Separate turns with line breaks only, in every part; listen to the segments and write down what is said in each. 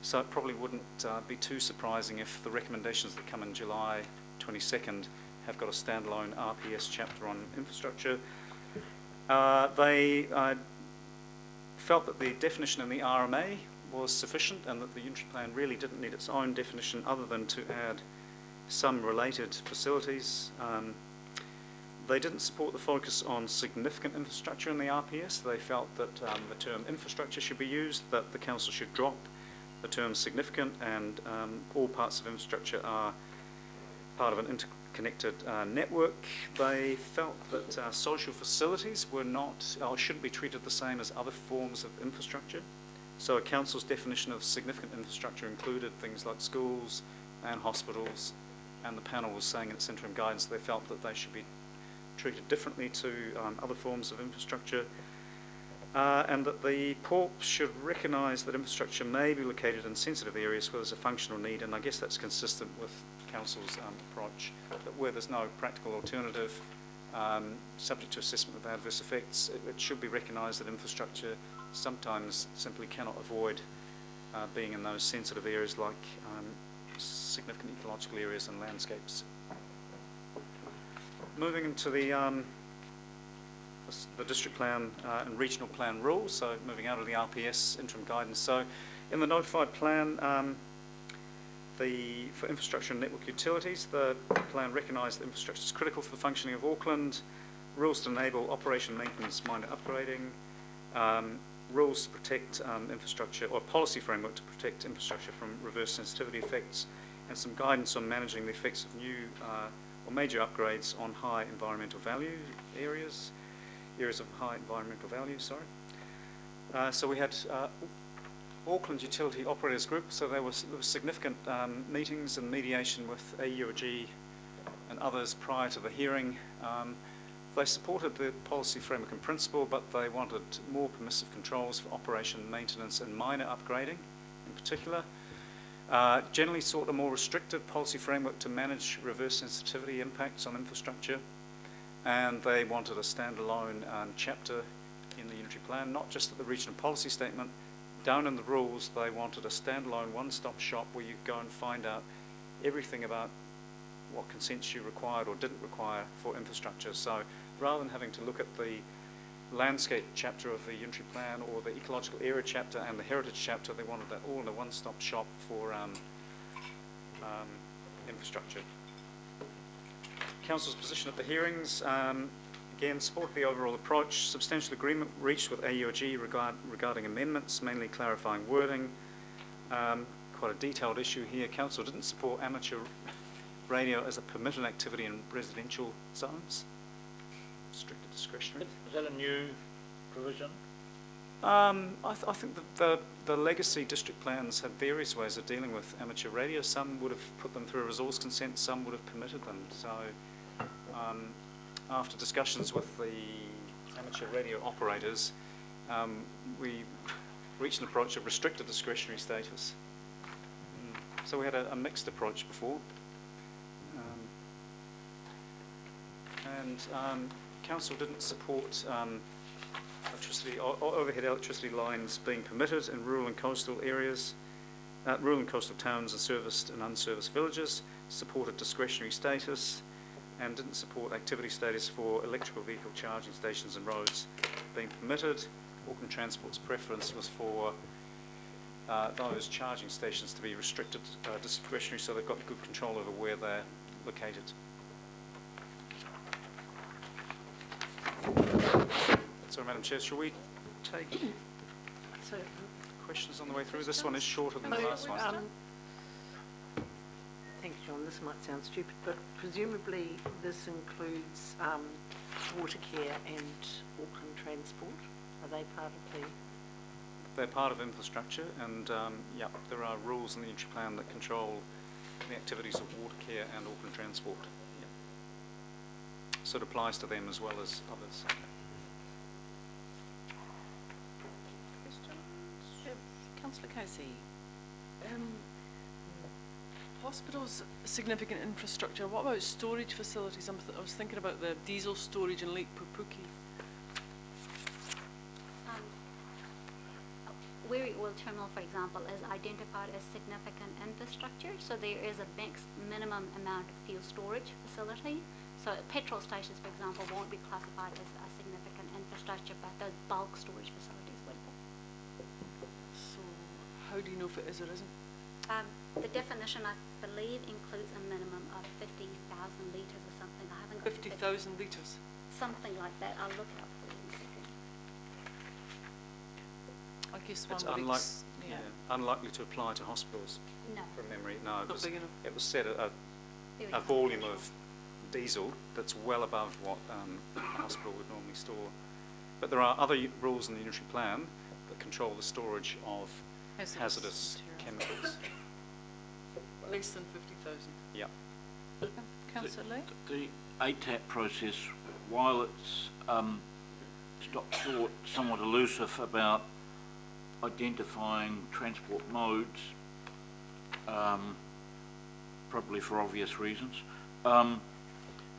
So it probably wouldn't be too surprising if the recommendations that come in July 22nd have got a standalone RPS chapter on infrastructure. They felt that the definition in the RMA was sufficient and that the unitary plan really didn't need its own definition other than to add some related facilities. They didn't support the focus on significant infrastructure in the RPS. They felt that the term infrastructure should be used, that the council should drop the term significant, and all parts of infrastructure are part of an interconnected network. They felt that social facilities were not, or shouldn't be treated the same as other forms of infrastructure. So a council's definition of significant infrastructure included things like schools and hospitals, and the panel was saying in its interim guidance they felt that they should be treated differently to other forms of infrastructure. And that the PORP should recognise that infrastructure may be located in sensitive areas where there's a functional need, and I guess that's consistent with Council's approach, that where there's no practical alternative, subject to assessment of adverse effects, it should be recognised that infrastructure sometimes simply cannot avoid being in those sensitive areas like significant ecological areas and landscapes. Moving into the district plan and regional plan rules, so moving out of the RPS interim guidance. So in the notified plan, for infrastructure and network utilities, the plan recognised that infrastructure is critical for the functioning of Auckland, rules to enable operation, maintenance, minor upgrading, rules to protect infrastructure, or policy framework to protect infrastructure from reverse sensitivity effects, and some guidance on managing the effects of new or major upgrades on high environmental value areas of high environmental value, So we had Auckland Utility Operators Group, so there was significant meetings and mediation with AUOG and others prior to the hearing. They supported the policy framework in principle, but they wanted more permissive controls for operation, maintenance and minor upgrading in particular. Generally sought a more restrictive policy framework to manage reverse sensitivity impacts on infrastructure, and they wanted a standalone chapter in the unitary plan, not just at the regional policy statement. Down in the rules, they wanted a standalone one-stop shop where you go and find out everything about what consents you required or didn't require for infrastructure. So rather than having to look at the landscape chapter of the unitary plan or the ecological area chapter and the heritage chapter, they wanted that all in a one-stop shop for infrastructure. Council's position at the hearings, again, supported the overall approach. Substantial agreement reached with AUOG regarding amendments, mainly clarifying wording. Quite a detailed issue here. Council didn't support amateur radio as a permitted activity in residential zones. Strictly discretionary.
Is that a new provision?
I think that the legacy district plans had various ways of dealing with amateur radio. Some would have put them through a resource consent, some would have permitted them. So after discussions with the amateur radio operators, we reached an approach of restricted discretionary status. So we had a mixed approach before. Council didn't support electricity or overhead electricity lines being permitted in rural and coastal areas, rural and coastal towns and serviced and unserviced villages, supported discretionary status, and didn't support activity status for electrical vehicle charging stations and roads being permitted. Auckland Transport's preference was for those charging stations to be restricted discretionary, so they've got good control over where they're located. So, Madam Chair, shall we take questions on the way through? This one is shorter than the last one.
Thanks, John. This might sound stupid, but presumably this includes water care and Auckland Transport. Are they part of the...
They're part of infrastructure, and yeah, there are rules in the unitary plan that control the activities of water care and Auckland Transport. Yeah. So it applies to them as well as others.
Councillor Casey, hospitals, significant infrastructure. What about storage facilities? I was thinking about the diesel storage in Lake Pupuki.
Where oil terminal, for example, is identified as infrastructure, so there is a minimum amount of fuel storage facility. So petrol stations, for example, won't be classified as a significant infrastructure, but those bulk storage facilities would be.
So how do you know if it is or isn't?
The definition, I believe, includes a minimum of 50,000 litres or something. I haven't got the
50,000 litres?
something like that. I'll look it up for you in a second.
I guess one
It's
would
unlikely to apply to hospitals,
No.
from memory. No,
Not big enough.
it was set at
Very
a volume
high
of diesel that's well above what a hospital would normally store. But there are other rules in the unitary plan that control the storage of hazardous
materials.
chemicals.
Less than 50,000.
Yeah.
Councillor Lee?
The ATAP process, while it's stopped short, somewhat elusive about identifying transport modes, probably for obvious reasons,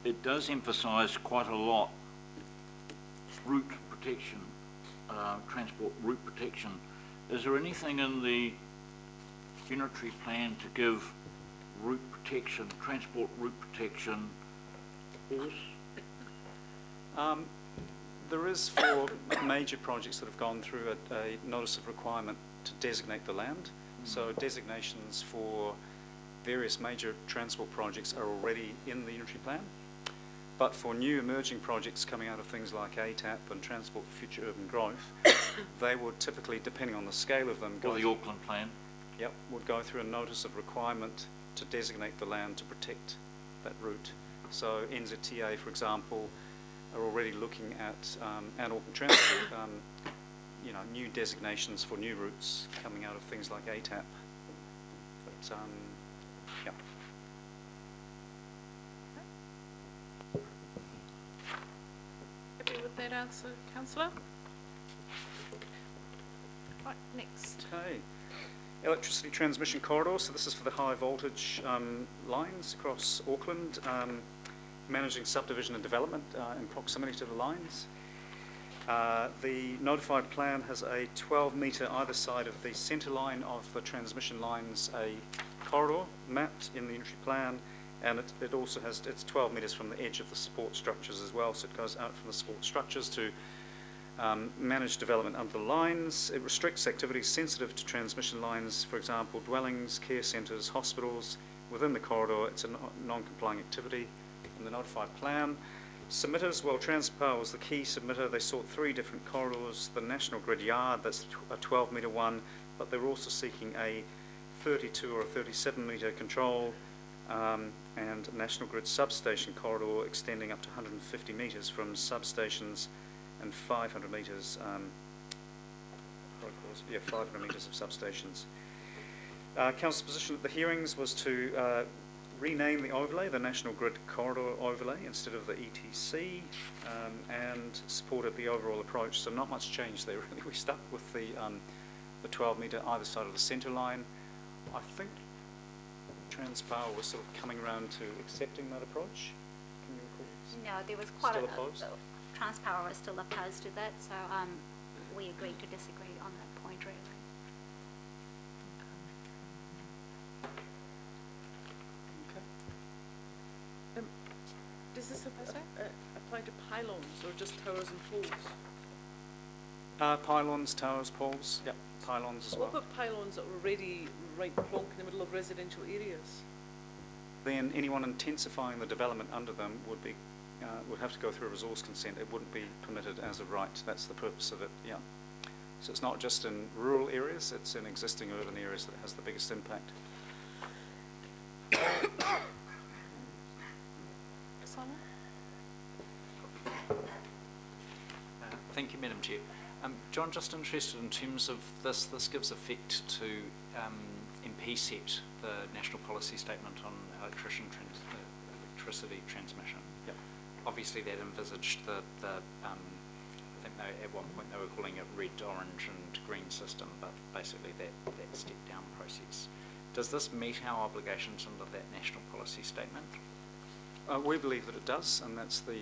it does emphasise quite a lot route protection, transport route protection. Is there anything in the unitary plan to give route protection, transport route protection, force?
There is for major projects that have gone through a notice of requirement to designate the land. So designations for various major transport projects are already in the unitary plan. But for new emerging projects coming out of things like ATAP and Transport for Future Urban Growth, they would typically, depending on the scale of them,
Or the Auckland plan?
Yep, would go through a notice of requirement to designate the land to protect that route. So NZTA, for example, are already looking at, and Auckland Transport, new designations for new routes coming out of things like ATAP. But, yeah.
Happy with that answer, Councillor? Right, next.
Okay. Electricity transmission corridor. So this is for the high voltage lines across Auckland, managing subdivision and development in proximity to the lines. The notified plan has a 12-metre either side of the centre line of the transmission lines, a corridor mapped in the unitary plan, and it also has, it's 12 metres from the edge of the support structures as well, so it goes out from the support structures to manage development under the lines. It restricts activities sensitive to transmission lines, for example, dwellings, care centres, hospitals. Within the corridor, it's a non-complying activity in the notified plan. Submitters, well, Transpower was the key submitter. They sought 3 different corridors. The National Grid Yard, that's a 12-metre one, but they were also seeking a 32 or a 37-metre control, and National Grid substation corridor extending up to 150 metres from substations and 500 metres, 500 metres of substations. Council's position at the hearings was to rename the overlay, the National Grid Corridor Overlay, instead of the ETC, and supported the overall approach. So not much change there, really. We stuck with the 12-metre either side of the centre line. I think Transpower was sort of coming around to accepting that approach. Can you recall?
No, there was quite
Still opposed?
Transpower was still opposed to that, so we agreed to disagree on that point, really.
Does this apply to pylons or just towers and poles?
Pylons, towers, poles, yep, pylons as well.
What about pylons that are already right plonk in the middle of residential areas?
Then anyone intensifying the development under them would be would have to go through a resource consent. It wouldn't be permitted as a right. That's the purpose of it, yeah. So it's not just in rural areas, it's in existing urban areas that it has the biggest impact.
Simon?
Thank you, Madam Chair. John, just interested in terms of this gives effect to MPSET, the National Policy Statement on Electricity Transmission.
Yep.
Obviously that envisaged the I think they, at one point they were calling it red, orange and green system, but basically that step down process. Does this meet our obligations under that National Policy Statement?
We believe that it does, and that's the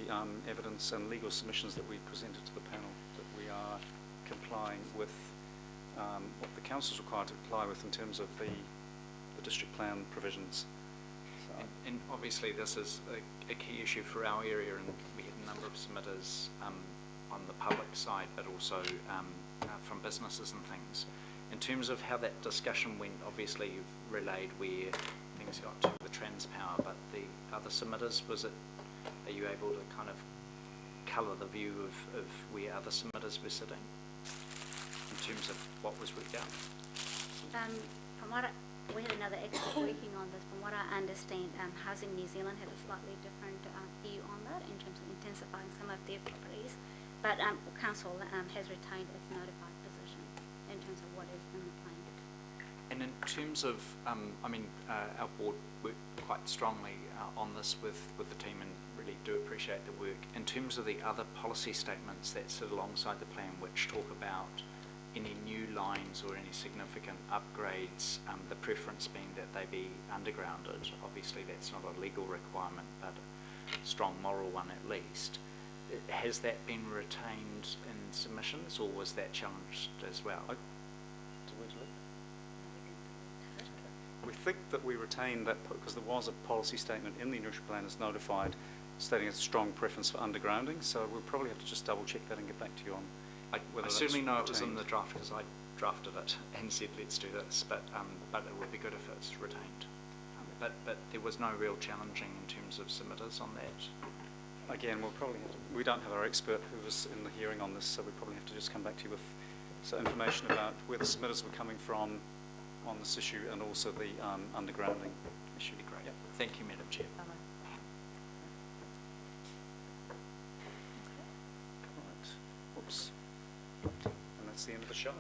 evidence and legal submissions that we presented to the panel, that we are complying with what the council is required to comply with in terms of the district plan provisions. So,
And obviously this is a key issue for our area, and we had a number of submitters on the public side, but also from businesses and things. In terms of how that discussion went, obviously you've relayed where things got to the Transpower, but the other submitters, are you able to kind of colour the view of where other submitters were sitting in terms of what was worked out?
We had another expert working on this. From what I understand, Housing New Zealand had a slightly different view on that in terms of intensifying some of their properties. But council has retained its notified position in terms of what is in the plan.
And in terms of, our board worked quite strongly on this with the team, and really do appreciate the work. In terms of the other policy statements that sit alongside the plan, which talk about any new lines or any significant upgrades, the preference being that they be undergrounded. Obviously that's not a legal requirement, but a strong moral one at least. Has that been retained in submissions, or was that challenged as well?
we think that we retained that because there was a policy statement in the initial plan as notified stating a strong preference for undergrounding, so we'll probably have to just double check that and get back to you on whether
I
that's
certainly know it was in
retained.
the draft because I drafted it and said let's do this, but it would be good if it's retained. But there was no real challenging in terms of submitters on that.
Again, we'll probably have to, we don't have our expert who was in the hearing on this, so we probably have to just come back to you with some information about where the submitters were coming from on this issue and also the undergrounding issue.
Great.
Yep.
Thank you, Madam Chair.
Right. Whoops. And that's the end of the show.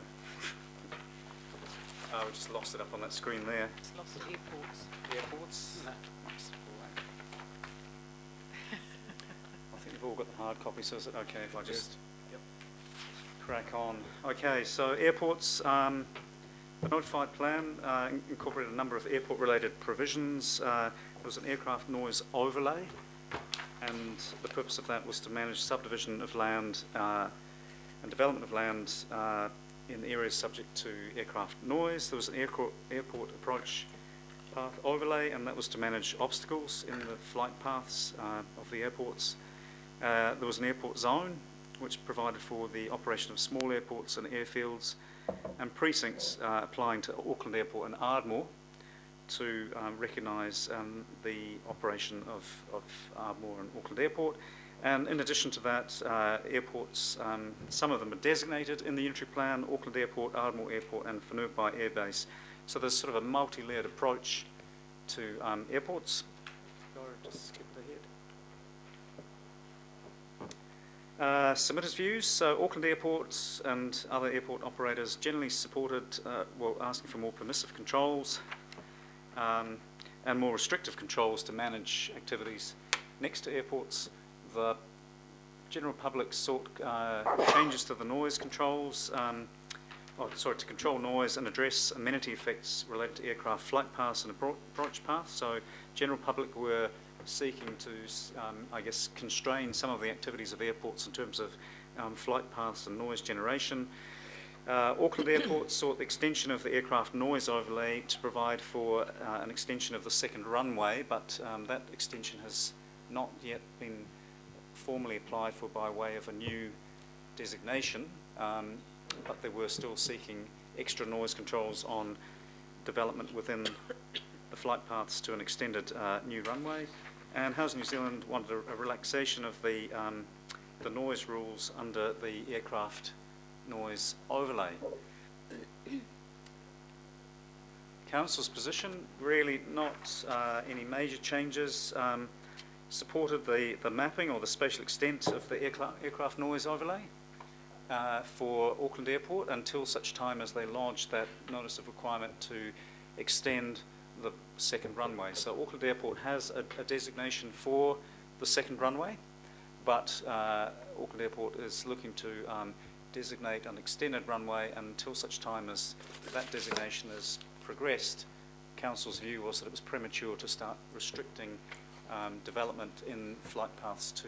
We just lost it up on that screen there.
It's lost at airports.
Airports. Nice. I think we've all got the hard copy, so is it okay if I just crack on? Okay, so airports, the notified plan incorporated a number of airport-related provisions. There was an aircraft noise overlay, and the purpose of that was to manage subdivision of land and development of land in areas subject to aircraft noise. There was an airport approach path overlay, and that was to manage obstacles in the flight paths of the airports. There was an airport zone, which provided for the operation of small airports and airfields, and precincts applying to Auckland Airport and Ardmore to recognise the operation of Ardmore and Auckland Airport. And in addition to that, airports, some of them are designated in the unitary plan: Auckland Airport, Ardmore Airport and Whenuapai Air Base. So there's sort of a multi-layered approach to airports. Just skip ahead. Submitters' views. So Auckland Airports and other airport operators generally supported, asking for more permissive controls and more restrictive controls to manage activities next to airports. The general public sought changes to the noise controls, to control noise and address amenity effects related to aircraft flight paths and approach paths. So general public were seeking to, constrain some of the activities of airports in terms of flight paths and noise generation. Auckland Airport sought the extension of the aircraft noise overlay to provide for an extension of the second runway, but that extension has not yet been formally applied for by way of a new designation, but they were still seeking extra noise controls on development within the flight paths to an extended new runway. And Housing New Zealand wanted a relaxation of the noise rules under the aircraft noise overlay. Council's position, really not any major changes. Supported the mapping or the spatial extent of the aircraft noise overlay for Auckland Airport until such time as they lodged that notice of requirement to extend the second runway. So Auckland Airport has a designation for the second runway, but Auckland Airport is looking to designate an extended runway until such time as that designation has progressed. Council's view was that it was premature to start restricting development in flight paths to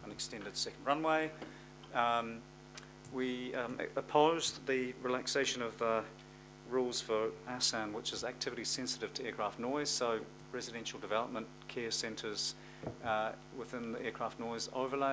an extended second runway. We opposed the relaxation of the rules for ASAN, which is activity sensitive to aircraft noise, so residential development, care centres within the aircraft noise overlay.